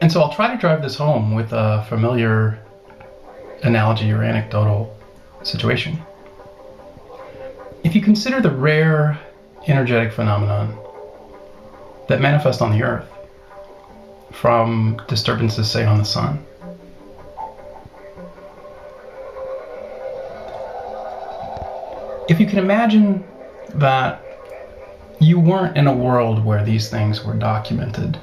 And so I'll try to drive this home with a familiar analogy or anecdotal situation. If you consider the rare energetic phenomenon that manifest on the Earth from disturbances, say, on the Sun, if you can imagine that you weren't in a world where these things were documented,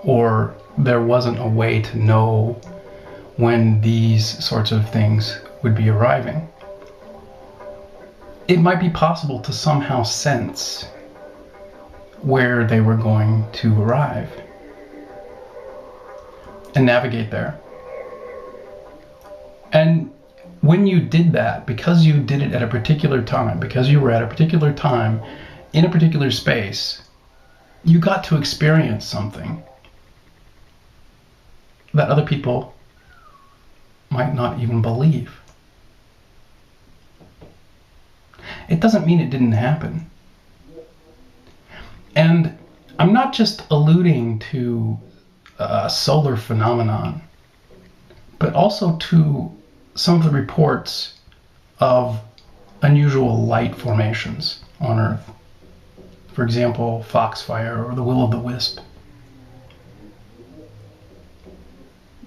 or there wasn't a way to know when these sorts of things would be arriving, it might be possible to somehow sense where they were going to arrive and navigate there. And when you did that, because you did it at a particular time, because you were at a particular time in a particular space, you got to experience something that other people might not even believe. It doesn't mean it didn't happen. And I'm not just alluding to a solar phenomenon, but also to some of the reports of unusual light formations on Earth. For example, Foxfire or the Will-o'-the-Wisp.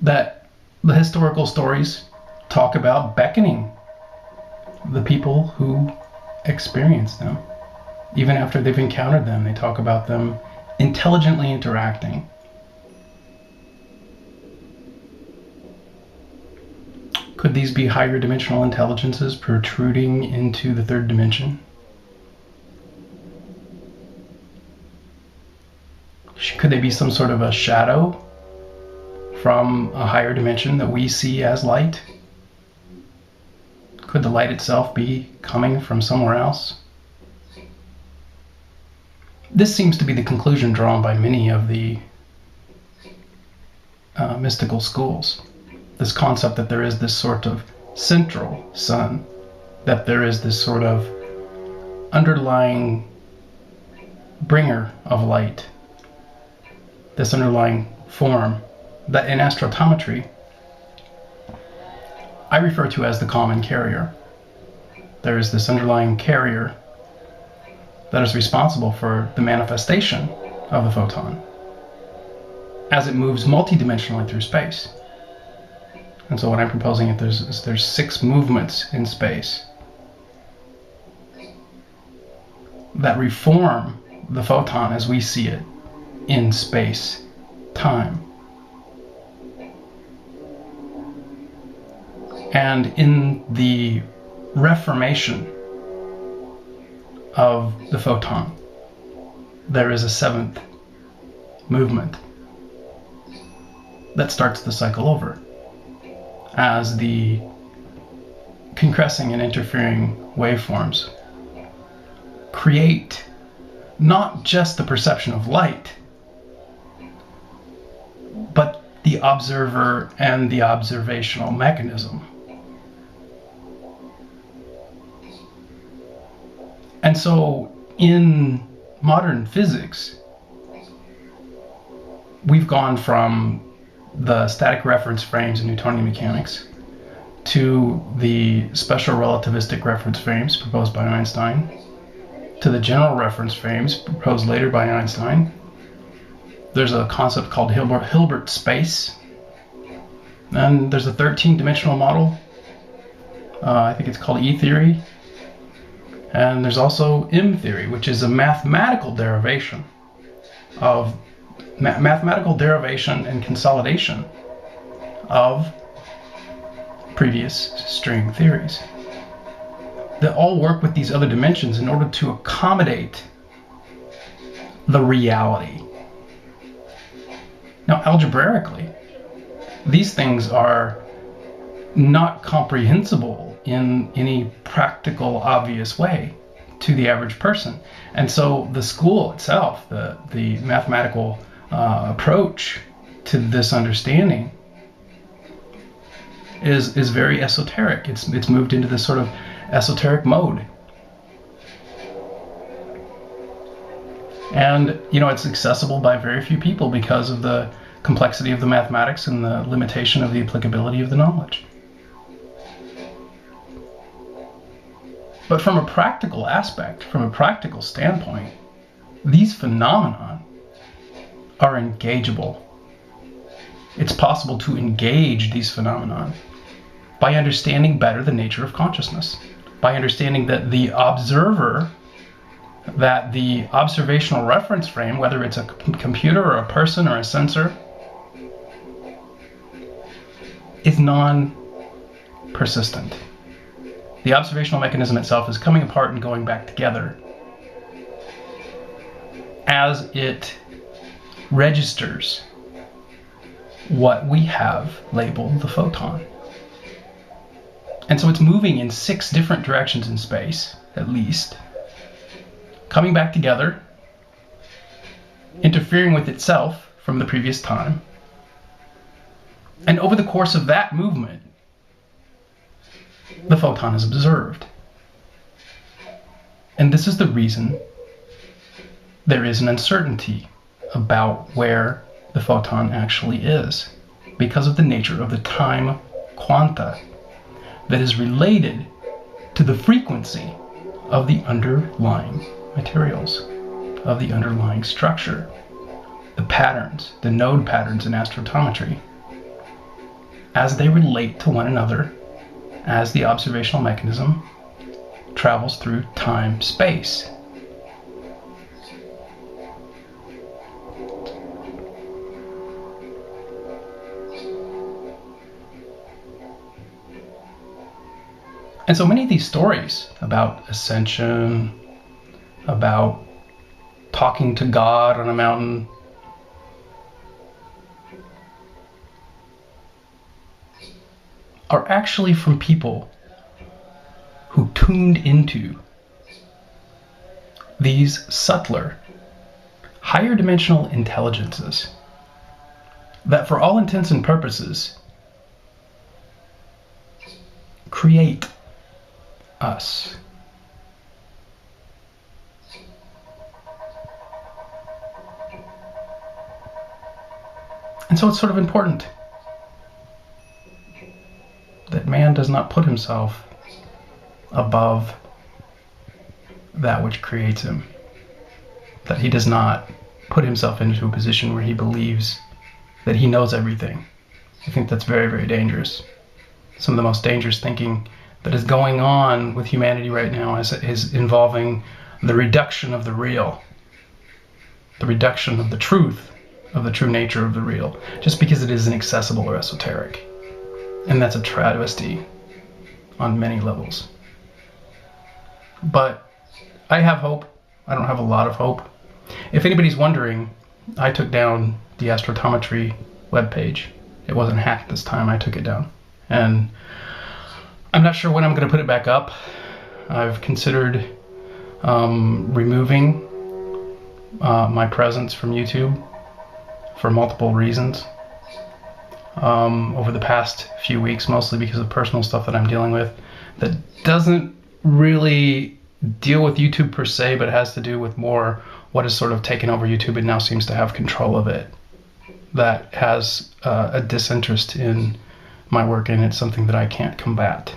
That the historical stories talk about beckoning the people who experience them. Even after they've encountered them, they talk about them intelligently interacting. Could these be higher dimensional intelligences protruding into the third dimension? Could they be some sort of a shadow from a higher dimension that we see as light? Could the light itself be coming from somewhere else? This seems to be the conclusion drawn by many of the mystical schools. This concept that there is this sort of central sun, that there is this sort of underlying bringer of light, this underlying form that in astrotometry I refer to as the common carrier. There is this underlying carrier that is responsible for the manifestation of the photon as it moves multidimensionally through space. And so what I'm proposing is there's 6 movements in space that reform the photon as we see it in space time. And in the reformation of the photon, there is a 7th movement that starts the cycle over, as the concressing and interfering waveforms create not just the perception of light, but the observer and the observational mechanism. And so in modern physics, we've gone from the static reference frames in Newtonian mechanics to the special relativistic reference frames proposed by Einstein, to the general reference frames proposed later by Einstein. There's a concept called Hilbert space, and there's a 13-dimensional model. I think it's called E-theory. And there's also M-theory, which is a mathematical derivation of mathematical derivation and consolidation of previous string theories that all work with these other dimensions in order to accommodate the reality. Now, algebraically, these things are not comprehensible in any practical, obvious way to the average person. And so the school itself, the mathematical approach to this understanding is very esoteric. It's moved into this sort of esoteric mode. And, it's accessible by very few people because of the complexity of the mathematics and the limitation of the applicability of the knowledge. But from a practical aspect, from a practical standpoint, these phenomena are engageable. It's possible to engage these phenomena by understanding better the nature of consciousness, by understanding that the observer, that the observational reference frame, whether it's a computer or a person or a sensor, is non-persistent. The observational mechanism itself is coming apart and going back together as it registers what we have labeled the photon. And so it's moving in 6 different directions in space, at least, coming back together, interfering with itself from the previous time. And over the course of that movement, the photon is observed. And this is the reason there is an uncertainty about where the photon actually is, because of the nature of the time quanta that is related to the frequency of the underlying materials, of the underlying structure, the patterns, the node patterns in astrophotometry, as they relate to one another as the observational mechanism travels through time-space. And so many of these stories about ascension, about talking to God on a mountain, are actually from people who tuned into these subtler, higher dimensional intelligences that, for all intents and purposes, create us. And so it's sort of important that man does not put himself above that which creates him. That he does not put himself into a position where he believes that he knows everything. I think that's very, very dangerous. Some of the most dangerous thinking that is going on with humanity right now is involving the reduction of the real, the reduction of the truth, of the true nature of the real, just because it is inaccessible or esoteric. And that's a travesty on many levels. But I have hope. I don't have a lot of hope. If anybody's wondering, I took down the astrophotometry webpage. It wasn't hacked this time. I took it down. And I'm not sure when I'm going to put it back up. I've considered removing my presence from YouTube for multiple reasons. Over the past few weeks, mostly because of personal stuff that I'm dealing with that doesn't really deal with YouTube per se, but it has to do with more what has sort of taken over YouTube and now seems to have control of it, that has a disinterest in my work, and it's something that I can't combat,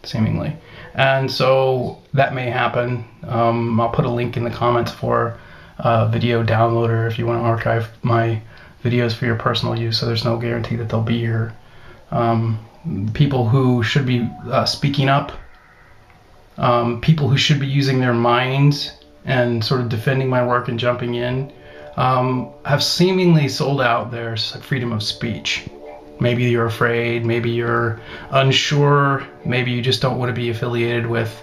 seemingly. And so that may happen. I'll put a link in the comments for a video downloader if you want to archive my videos for your personal use, so there's no guarantee that they'll be here. People who should be speaking up, people who should be using their minds and sort of defending my work and jumping in, have seemingly sold out their freedom of speech. Maybe you're afraid, maybe you're unsure, maybe you just don't want to be affiliated with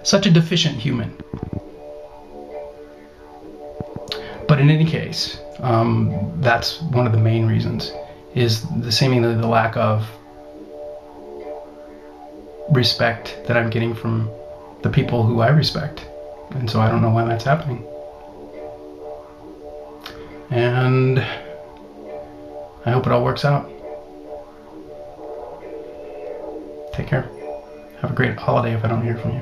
such a deficient human. But in any case, that's one of the main reasons, is seemingly the lack of respect that I'm getting from the people who I respect. And so I don't know why that's happening. And I hope it all works out. Take care. Have a great holiday if I don't hear from you.